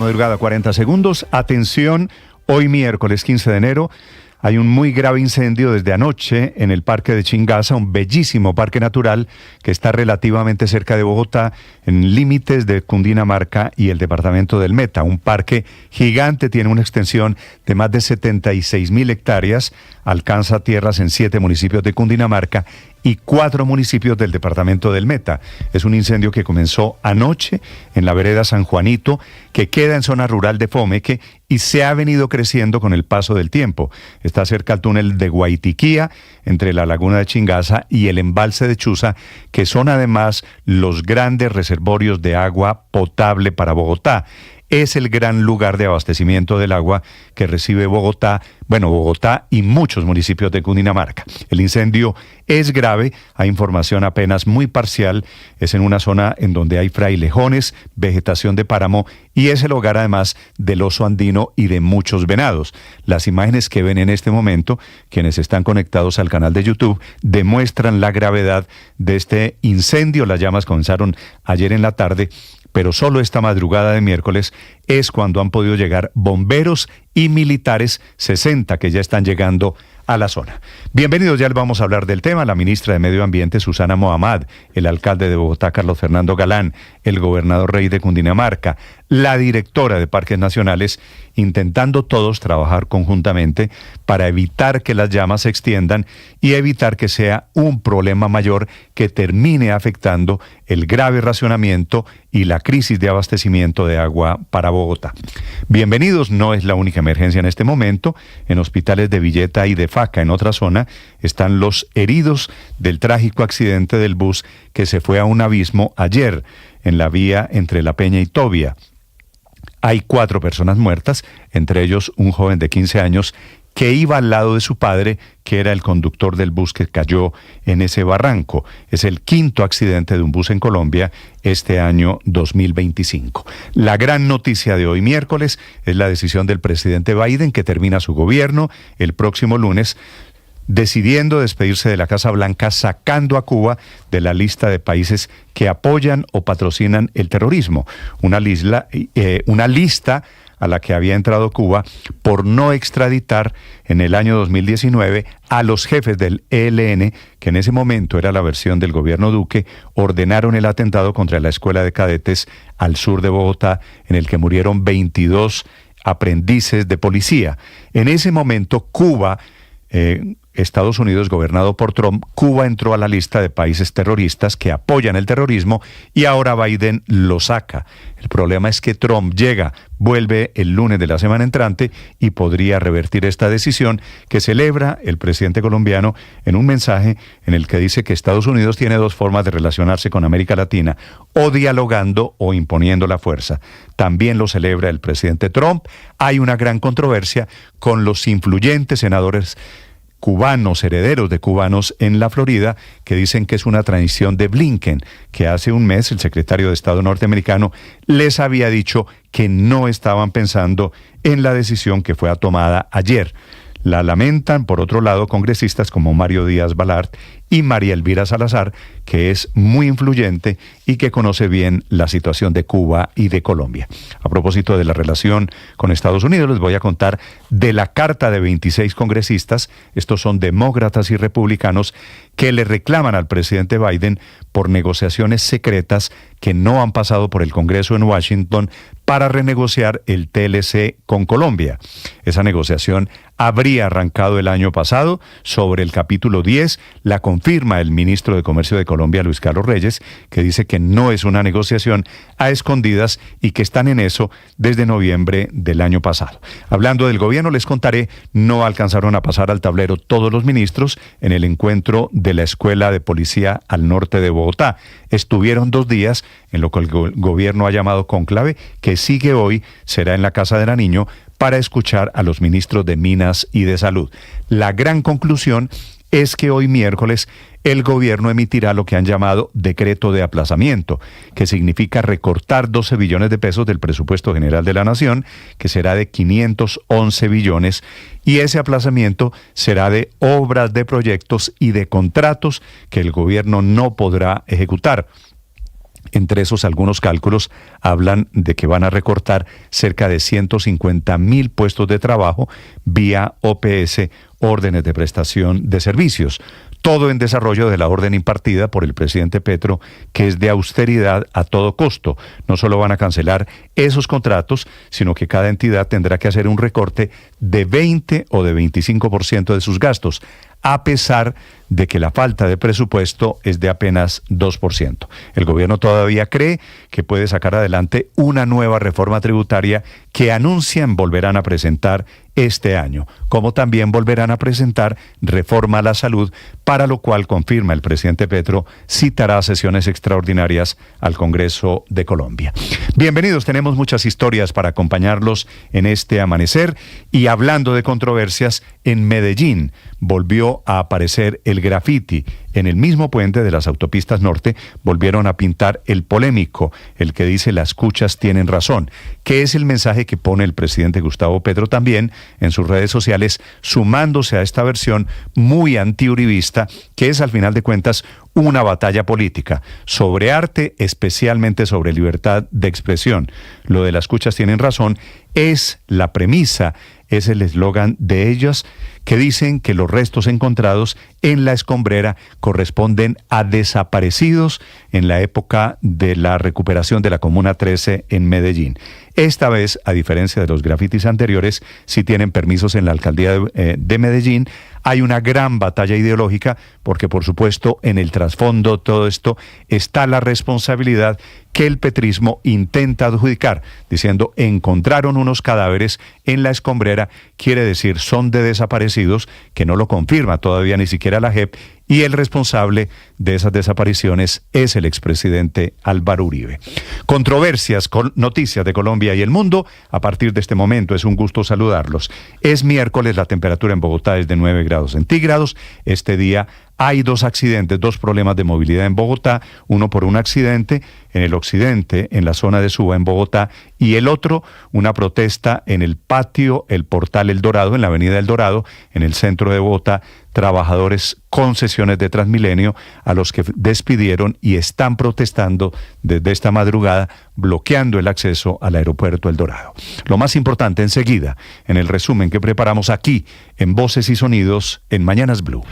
Madrugada 40 segundos. Atención, hoy miércoles 15 de enero hay un muy grave incendio desde anoche en el Parque de Chingaza, un bellísimo parque natural que está relativamente cerca de Bogotá, en límites de Cundinamarca y el departamento del Meta. Un parque gigante, tiene una extensión de más de 76.000 hectáreas, alcanza tierras en 7 municipios de Cundinamarca y 4 municipios del departamento del Meta. Es un incendio que comenzó anoche en la vereda San Juanito, que queda en zona rural de Fomeque y se ha venido creciendo con el paso del tiempo. Está cerca al túnel de Guaitiquía, entre la laguna de Chingaza y el embalse de Chuza, que son además los grandes reservorios de agua potable para Bogotá. Es el gran lugar de abastecimiento del agua que recibe Bogotá y muchos municipios de Cundinamarca. El incendio es grave, hay información apenas muy parcial, es en una zona en donde hay frailejones, vegetación de páramo y es el hogar además del oso andino y de muchos venados. Las imágenes que ven en este momento, quienes están conectados al canal de YouTube, demuestran la gravedad de este incendio. Las llamas comenzaron ayer en la tarde, pero solo esta madrugada de miércoles es cuando han podido llegar bomberos y militares, 60 que ya están llegando a la zona. Bienvenidos, ya les vamos a hablar del tema. La ministra de Medio Ambiente, Susana Mohammad, el alcalde de Bogotá, Carlos Fernando Galán, el gobernador Rey de Cundinamarca, la directora de Parques Nacionales, intentando todos trabajar conjuntamente para evitar que las llamas se extiendan y evitar que sea un problema mayor que termine afectando el grave racionamiento y la crisis de abastecimiento de agua para Bogotá. Bienvenidos, no es la única emergencia en este momento. En hospitales de Villeta y de Faca, en otra zona, están los heridos del trágico accidente del bus que se fue a un abismo ayer en la vía entre La Peña y Tobia. Hay 4 personas muertas, entre ellos un joven de 15 años que iba al lado de su padre, que era el conductor del bus que cayó en ese barranco. Es el 5º accidente de un bus en Colombia este año 2025. La gran noticia de hoy miércoles es la decisión del presidente Biden, que termina su gobierno el próximo lunes, decidiendo despedirse de la Casa Blanca, sacando a Cuba de la lista de países que apoyan o patrocinan el terrorismo. Una lista a la que había entrado Cuba por no extraditar en el año 2019 a los jefes del ELN, que en ese momento era la versión del gobierno Duque, ordenaron el atentado contra la escuela de cadetes al sur de Bogotá, en el que murieron 22 aprendices de policía. En ese momento Cuba, Estados Unidos, gobernado por Trump, Cuba entró a la lista de países terroristas que apoyan el terrorismo y ahora Biden lo saca. El problema es que Trump vuelve el lunes de la semana entrante y podría revertir esta decisión que celebra el presidente colombiano en un mensaje en el que dice que Estados Unidos tiene 2 formas de relacionarse con América Latina: o dialogando o imponiendo la fuerza. También lo celebra el presidente Trump. Hay una gran controversia con los influyentes senadores cubanos, herederos de cubanos en la Florida, que dicen que es una tradición de Blinken, que hace un mes el secretario de Estado norteamericano les había dicho que no estaban pensando en la decisión que fue tomada ayer. La lamentan, por otro lado, congresistas como Mario Díaz Balart y María Elvira Salazar, que es muy influyente y que conoce bien la situación de Cuba y de Colombia. A propósito de la relación con Estados Unidos, les voy a contar de la carta de 26 congresistas, estos son demócratas y republicanos, que le reclaman al presidente Biden por negociaciones secretas que no han pasado por el Congreso en Washington para renegociar el TLC con Colombia. Esa negociación habría arrancado el año pasado. Sobre el capítulo 10, la confirma el ministro de Comercio de Colombia, Luis Carlos Reyes, que dice que no es una negociación a escondidas y que están en eso desde noviembre del año pasado. Hablando del gobierno, les contaré, no alcanzaron a pasar al tablero todos los ministros en el encuentro de la Escuela de Policía al norte de Bogotá. Estuvieron 2 días en lo que el gobierno ha llamado cónclave, que sigue hoy, será en la Casa de Nariño, para escuchar a los ministros de Minas y de Salud. La gran conclusión es que hoy miércoles el gobierno emitirá lo que han llamado decreto de aplazamiento, que significa recortar 12 billones de pesos del presupuesto general de la Nación, que será de 511 billones, y ese aplazamiento será de obras, de proyectos y de contratos que el gobierno no podrá ejecutar. Entre esos, algunos cálculos hablan de que van a recortar cerca de 150.000 puestos de trabajo vía OPS, órdenes de prestación de servicios. Todo en desarrollo de la orden impartida por el presidente Petro, que es de austeridad a todo costo. No solo van a cancelar esos contratos, sino que cada entidad tendrá que hacer un recorte de 20 o de 25% de sus gastos, a pesar de que la falta de presupuesto es de apenas 2%. El gobierno todavía cree que puede sacar adelante una nueva reforma tributaria que anuncian volverán a presentar este año, como también volverán a presentar reforma a la salud, para lo cual, confirma el presidente Petro, citará sesiones extraordinarias al Congreso de Colombia. Bienvenidos, tenemos muchas historias para acompañarlos en este amanecer, y hablando de controversias, en Medellín volvió a aparecer el graffiti. En el mismo puente de las autopistas norte volvieron a pintar el polémico, el que dice "las cuchas tienen razón", que es el mensaje que pone el presidente Gustavo Petro también en sus redes sociales, sumándose a esta versión muy antiuribista, que es al final de cuentas una batalla política sobre arte, especialmente sobre libertad de expresión. Lo de "las cuchas tienen razón" es la premisa, es el eslogan de ellas, que dicen que los restos encontrados en la escombrera corresponden a desaparecidos en la época de la recuperación de la Comuna 13 en Medellín. Esta vez, a diferencia de los grafitis anteriores, sí tienen permisos en la alcaldía de Medellín. Hay una gran batalla ideológica porque, por supuesto, en el trasfondo de todo esto está la responsabilidad que el petrismo intenta adjudicar, diciendo encontraron unos cadáveres en la escombrera, quiere decir son de desaparecidos, que no lo confirma todavía ni siquiera la JEP, y el responsable de esas desapariciones es el expresidente Álvaro Uribe. Controversias, noticias de Colombia y el mundo. A partir de este momento es un gusto saludarlos. Es miércoles, la temperatura en Bogotá es de 9 grados centígrados. Este día hay 2 accidentes, 2 problemas de movilidad en Bogotá, uno por un accidente en el occidente, en la zona de Suba en Bogotá, y el otro, una protesta en el patio, el Portal El Dorado, en la avenida El Dorado, en el centro de Bogotá, trabajadores concesiones de Transmilenio a los que despidieron y están protestando desde esta madrugada, bloqueando el acceso al aeropuerto El Dorado. Lo más importante enseguida, en el resumen que preparamos aquí, en Voces y Sonidos, en Mañanas Blue.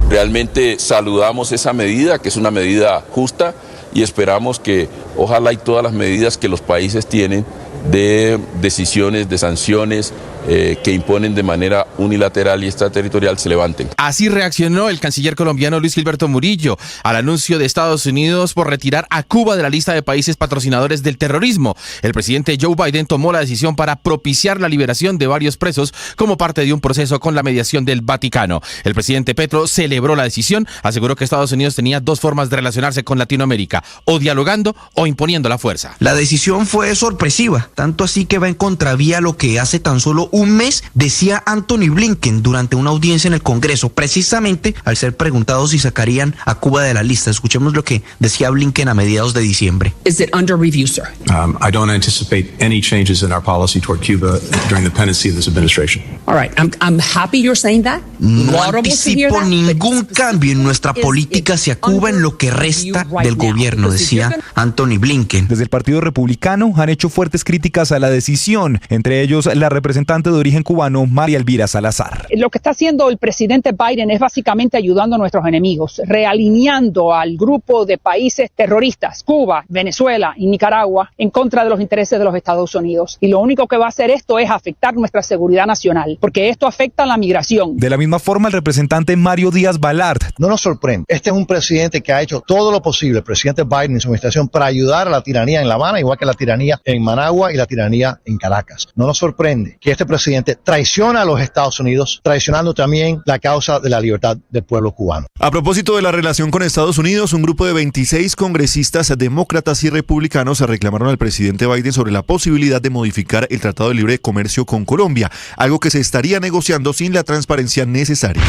Realmente saludamos esa medida, que es una medida justa, y esperamos que ojalá y todas las medidas que los países tienen de decisiones, de sanciones que imponen de manera unilateral y extraterritorial se levanten. Así reaccionó el canciller colombiano Luis Gilberto Murillo al anuncio de Estados Unidos por retirar a Cuba de la lista de países patrocinadores del terrorismo. El presidente Joe Biden tomó la decisión para propiciar la liberación de varios presos como parte de un proceso con la mediación del Vaticano. El presidente Petro celebró la decisión, aseguró que Estados Unidos tenía 2 formas de relacionarse con Latinoamérica, o dialogando o imponiendo la fuerza. La decisión fue sorpresiva, tanto así que va en contravía a lo que hace tan solo un mes decía Anthony Blinken durante una audiencia en el Congreso, precisamente al ser preguntado si sacarían a Cuba de la lista. Escuchemos lo que decía Blinken a mediados de diciembre. Is it under review, sir? I don't anticipate any changes in our policy toward Cuba during the pendency of this administration. All right, I'm happy you're saying that. No anticipo ningún cambio en nuestra política hacia Cuba en lo que resta del gobierno, decía Anthony Blinken. Desde el Partido Republicano han hecho fuertes críticas a la decisión, entre ellos la representante de origen cubano, María Elvira Salazar. Lo que está haciendo el presidente Biden es básicamente ayudando a nuestros enemigos, realineando al grupo de países terroristas, Cuba, Venezuela y Nicaragua, en contra de los intereses de los Estados Unidos. Y lo único que va a hacer esto es afectar nuestra seguridad nacional, porque esto afecta a la migración. De la misma forma, el representante Mario Díaz Balart. No nos sorprende. Este es un presidente que ha hecho todo lo posible, el presidente Biden y su administración, para ayudar a la tiranía en La Habana, igual que la tiranía en Managua y la tiranía en Caracas. No nos sorprende que este presidente traiciona a los Estados Unidos, traicionando también la causa de la libertad del pueblo cubano. A propósito de la relación con Estados Unidos, un grupo de 26 congresistas demócratas y republicanos reclamaron al presidente Biden sobre la posibilidad de modificar el Tratado de Libre Comercio con Colombia, algo que se estaría negociando sin la transparencia necesaria.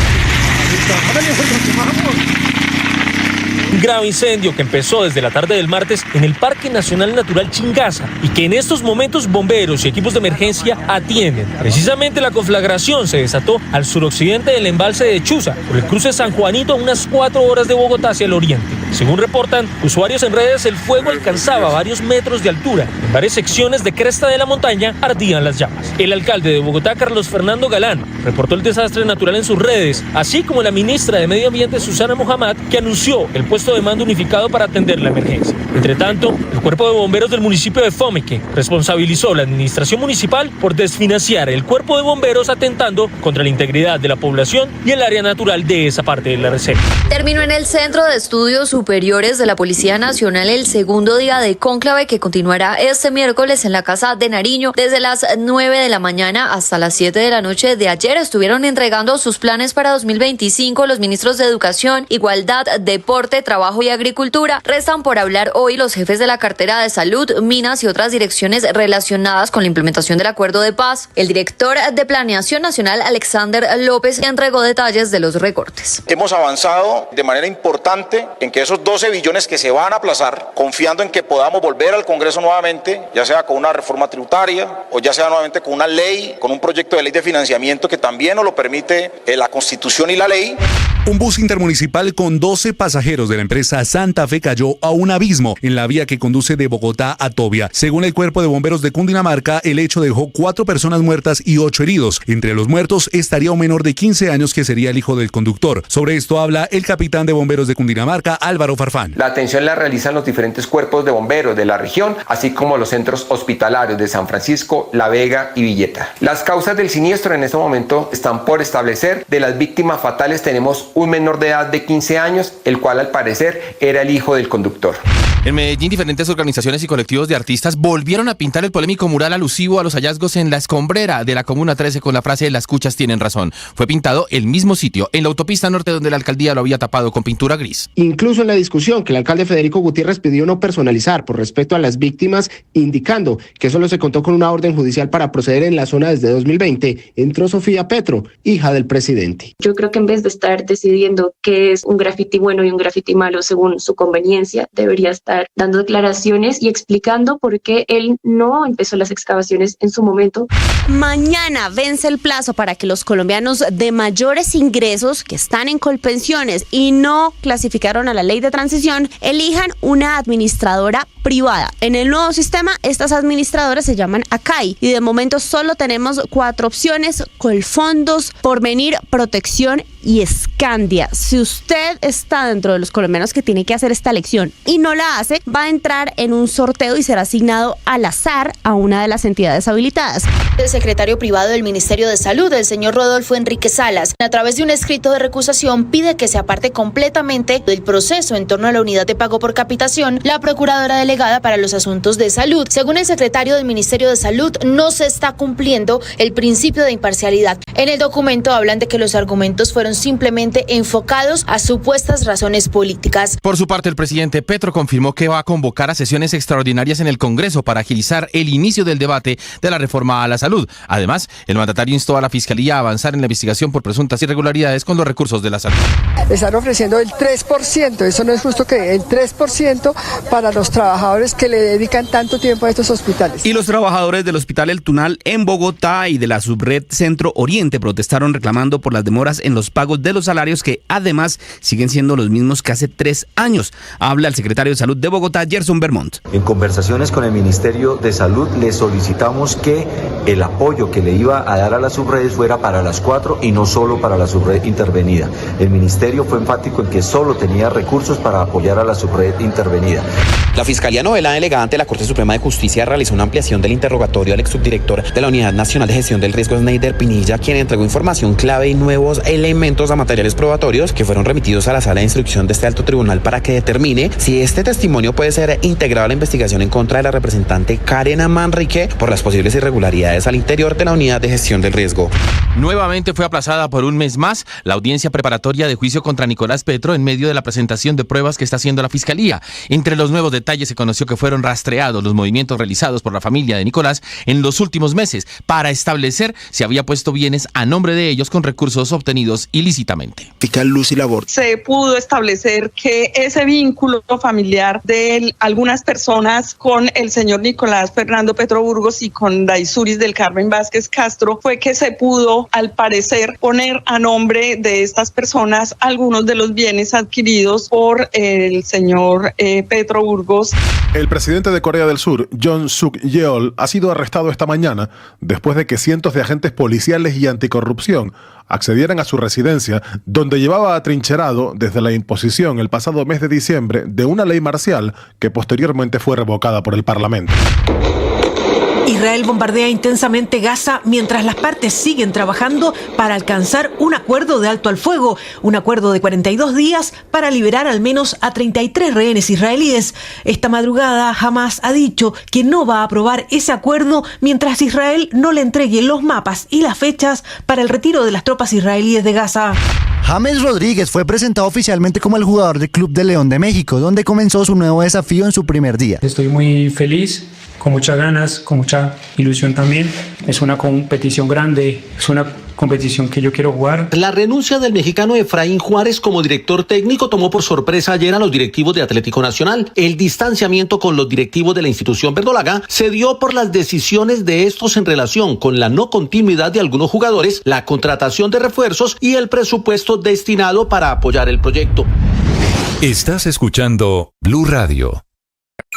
Un grave incendio que empezó desde la tarde del martes en el Parque Nacional Natural Chingaza y que en estos momentos bomberos y equipos de emergencia atienden. Precisamente la conflagración se desató al suroccidente del embalse de Chuza, por el cruce San Juanito, a unas 4 horas de Bogotá hacia el oriente. Según reportan usuarios en redes, el fuego alcanzaba varios metros de altura. En varias secciones de cresta de la montaña ardían las llamas. El alcalde de Bogotá, Carlos Fernando Galán, reportó el desastre natural en sus redes, así como la ministra de Medio Ambiente, Susana Mohamed, que anunció el puesto de mando unificado para atender la emergencia. Entre tanto, el cuerpo de bomberos del municipio de Fomeque responsabilizó a la administración municipal por desfinanciar el cuerpo de bomberos, atentando contra la integridad de la población y el área natural de esa parte de la reserva. Terminó en el Centro de Estudios Superiores de la Policía Nacional el segundo día de cónclave, que continuará este miércoles en la Casa de Nariño desde las 9 de la mañana hasta las 7 de la noche de ayer. Estuvieron entregando sus planes para 2025 los ministros de Educación, Igualdad, Deporte, Trabajo y Agricultura. Restan por hablar hoy los jefes de la cartera de Salud, Minas y otras direcciones relacionadas con la implementación del acuerdo de paz. El director de Planeación Nacional, Alexander López, entregó detalles de los recortes. Hemos avanzado de manera importante en que esos 12 billones que se van a aplazar, confiando en que podamos volver al Congreso nuevamente, ya sea con una reforma tributaria o ya sea nuevamente con una ley, con un proyecto de ley de financiamiento que también nos lo permite la Constitución y la ley. Un bus intermunicipal con 12 pasajeros de la empresa Santa Fe cayó a un abismo en la vía que conduce de Bogotá a Tobia. Según el Cuerpo de Bomberos de Cundinamarca, el hecho dejó 4 personas muertas y 8 heridos. Entre los muertos estaría un menor de 15 años que sería el hijo del conductor. Sobre esto habla el capitán de bomberos de Cundinamarca, Álvaro Farfán. La atención la realizan los diferentes cuerpos de bomberos de la región, así como los centros hospitalarios de San Francisco, La Vega y Villeta. Las causas del siniestro en este momento están por establecer. De las víctimas fatales tenemos un menor de edad de 15 años, el cual al parecer era el hijo del conductor. En Medellín, diferentes organizaciones y colectivos de artistas volvieron a pintar el polémico mural alusivo a los hallazgos en la escombrera de la Comuna 13 con la frase "las cuchas tienen razón". Fue pintado el mismo sitio, en la autopista norte, donde la alcaldía lo había tapado con pintura gris. Incluso en la discusión que el alcalde Federico Gutiérrez pidió no personalizar por respeto a las víctimas, indicando que solo se contó con una orden judicial para proceder en la zona desde 2020, entró Sofía Petro, hija del presidente. Yo creo que en vez de estar decidiendo qué es un graffiti bueno y un graffiti malo según su conveniencia, debería estar dando declaraciones y explicando por qué él no empezó las excavaciones en su momento. Mañana vence el plazo para que los colombianos de mayores ingresos que están en Colpensiones y no clasificaron a la ley de transición elijan una administradora privada. En el nuevo sistema, estas administradoras se llaman ACAI y de momento solo tenemos 4 opciones: Colfondos, Porvenir, Protección y Scandia. Si usted está dentro de los colombianos que tiene que hacer esta elección y no la hace, va a entrar en un sorteo y será asignado al azar a una de las entidades habilitadas. El secretario privado del Ministerio de Salud, el señor Rodolfo Enrique Salas, a través de un escrito de recusación, pide que se aparte completamente del proceso en torno a la unidad de pago por capitación la procuradora delegada para los asuntos de salud. Según el secretario del Ministerio de Salud, no se está cumpliendo el principio de imparcialidad. En el documento hablan de que los argumentos fueron simplemente enfocados a supuestas razones políticas. Por su parte, el presidente Petro confirmó que va a convocar a sesiones extraordinarias en el Congreso para agilizar el inicio del debate de la reforma a la salud. Además, el mandatario instó a la Fiscalía a avanzar en la investigación por presuntas irregularidades con los recursos de la salud. Están ofreciendo el 3%, eso no es justo, que el 3% para los trabajadores que le dedican tanto tiempo a estos hospitales. Y los trabajadores del Hospital El Tunal en Bogotá y de la subred Centro Oriente protestaron reclamando por las demoras en los pagos de los salarios, que además siguen siendo los mismos que hace 3 años. Habla el secretario de Salud de Bogotá, Gerson Vermont. En conversaciones con el Ministerio de Salud le solicitamos que el apoyo que le iba a dar a las subredes fuera para las 4 y no solo para la subred intervenida. El ministerio fue enfático en que solo tenía recursos para apoyar a la subred intervenida. La Fiscalía Novela delegada ante la Corte Suprema de Justicia realizó una ampliación del interrogatorio al exsubdirector de la Unidad Nacional de Gestión del Riesgo, Sneider Pinilla, quien entregó información clave y nuevos elementos a materiales probatorios que fueron remitidos a la Sala de Instrucción de este alto tribunal para que determine si este testimonio puede ser integrado a la investigación en contra de la representante Karen Manrique por las posibles irregularidades al interior de la Unidad de Gestión del Riesgo. Nuevamente fue aplazada por un mes más la audiencia preparatoria de juicio contra Nicolás Petro en medio de la presentación de pruebas que está haciendo la Fiscalía. Entre los nuevos detalles se conoció que fueron rastreados los movimientos realizados por la familia de Nicolás en los últimos meses para establecer si había puesto bienes a nombre de ellos con recursos obtenidos ilícitamente. Se pudo establecer que ese vínculo familiar de algunas personas con el señor Nicolás Fernando Petro Burgos y con Daisuris del Carmen Vázquez Castro fue que se pudo, al parecer, poner a nombre de estas personas algunos de los bienes adquiridos por el señor Petro Burgos. El presidente de Corea del Sur, Yoon Suk Yeol, ha sido arrestado esta mañana después de que cientos de agentes policiales y anticorrupción accedieran a su residencia, donde llevaba atrincherado desde la imposición el pasado mes de diciembre de una ley marcial que posteriormente fue revocada por el Parlamento. Israel bombardea intensamente Gaza mientras las partes siguen trabajando para alcanzar un acuerdo de alto al fuego, un acuerdo de 42 días para liberar al menos a 33 rehenes israelíes. Esta madrugada Hamas ha dicho que no va a aprobar ese acuerdo mientras Israel no le entregue los mapas y las fechas para el retiro de las tropas israelíes de Gaza. James Rodríguez fue presentado oficialmente como el jugador del Club de León de México, donde comenzó su nuevo desafío en su primer día. Estoy muy feliz, con muchas ganas, con mucha ilusión también. Es una competición grande, es una competición que yo quiero jugar. La renuncia del mexicano Efraín Juárez como director técnico tomó por sorpresa ayer a los directivos de Atlético Nacional. El distanciamiento con los directivos de la institución verdolaga se dio por las decisiones de estos en relación con la no continuidad de algunos jugadores, la contratación de refuerzos y el presupuesto destinado para apoyar el proyecto. Estás escuchando Blue Radio.